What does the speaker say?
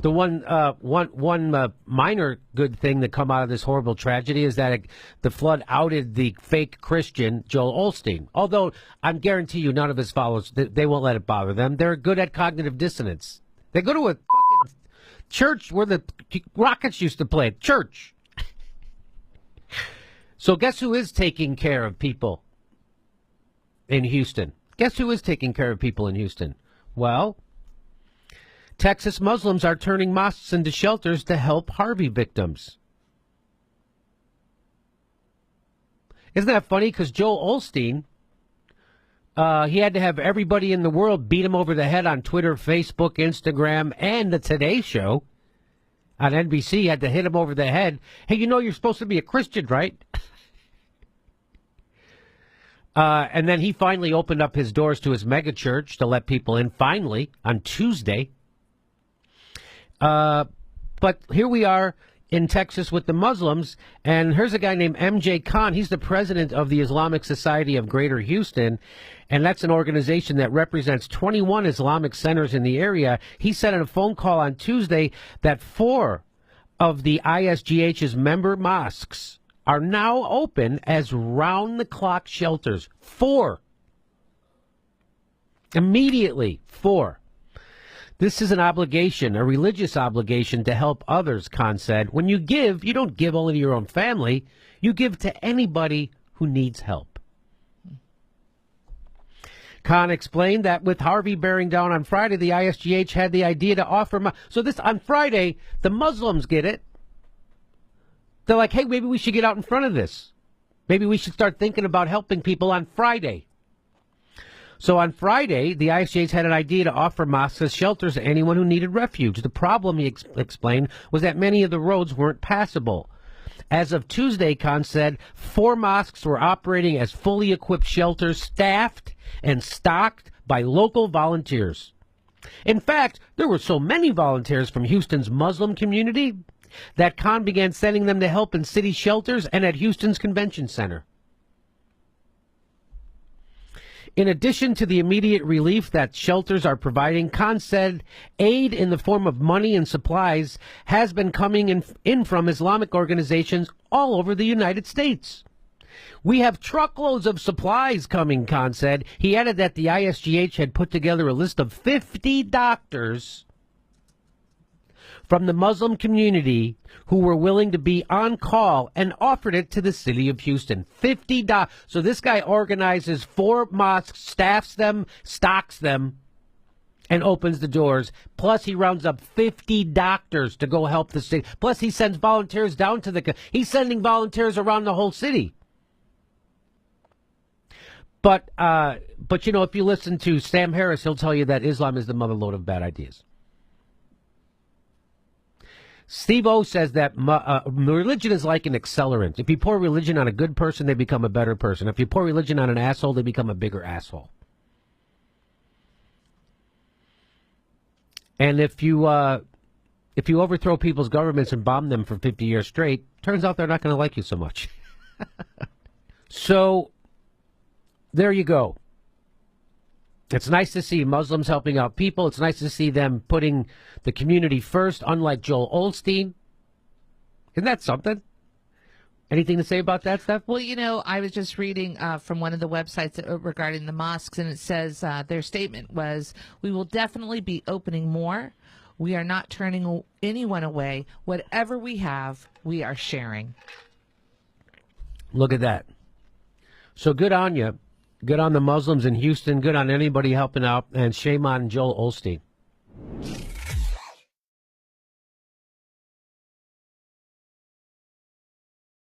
The one minor good thing that come out of this horrible tragedy is that the flood outed the fake Christian Joel Osteen. Although I guarantee you, none of his followers, they won't let it bother them. They're good at cognitive dissonance. They go to a fucking church where the Rockets used to play. Church. So guess who is taking care of people in Houston? Guess who is taking care of people in Houston? Well, Texas Muslims are turning mosques into shelters to help Harvey victims. Isn't that funny? Because Joel Osteen, he had to have everybody in the world beat him over the head on Twitter, Facebook, Instagram, and the Today Show on NBC had to hit him over the head. Hey, you know you're supposed to be a Christian, right? And then he finally opened up his doors to his mega church to let people in, finally, on Tuesday. But here we are in Texas with the Muslims, and here's a guy named MJ Khan. He's the president of the Islamic Society of Greater Houston, and that's an organization that represents 21 Islamic centers in the area. He said in a phone call on Tuesday that 4 of the ISGH's member mosques are now open as round-the-clock shelters. 4. Immediately, 4. This is an obligation, a religious obligation to help others, Khan said. When you give, you don't give only to your own family. You give to anybody who needs help. Khan explained that with Harvey bearing down on Friday, the ISGH had the idea to offer... So this on Friday, the Muslims get it. They're like, hey, maybe we should get out in front of this. Maybe we should start thinking about helping people on Friday. So on Friday, the ISGH had an idea to offer mosques as shelters to anyone who needed refuge. The problem, he explained, was that many of the roads weren't passable. As of Tuesday, Khan said, 4 mosques were operating as fully equipped shelters, staffed and stocked by local volunteers. In fact, there were so many volunteers from Houston's Muslim community that Khan began sending them to help in city shelters and at Houston's Convention Center. In addition to the immediate relief that shelters are providing, Khan said aid in the form of money and supplies has been coming in from Islamic organizations all over the United States. We have truckloads of supplies coming, Khan said. He added that the ISGH had put together a list of 50 doctors from the Muslim community who were willing to be on call and offered it to the city of Houston. 50 doctors. So this guy organizes 4 mosques, staffs them, stocks them, and opens the doors. Plus he rounds up 50 doctors to go help the city. Plus he sends volunteers down to he's sending volunteers around the whole city. But you know, if you listen to Sam Harris, he'll tell you that Islam is the motherlode of bad ideas. Steve O says that religion is like an accelerant. If you pour religion on a good person, they become a better person. If you pour religion on an asshole, they become a bigger asshole. And if you overthrow people's governments and bomb them for 50 years straight, turns out they're not going to like you so much. So there you go. It's nice to see Muslims helping out people. It's nice to see them putting the community first, unlike Joel Osteen. Isn't that something? Anything to say about that, Steph? Well, you know, I was just reading from one of the websites regarding the mosques, and it says their statement was, we will definitely be opening more. We are not turning anyone away. Whatever we have, we are sharing. Look at that. So good on you. Good on the Muslims in Houston. Good on anybody helping out. And shame on Joel Osteen.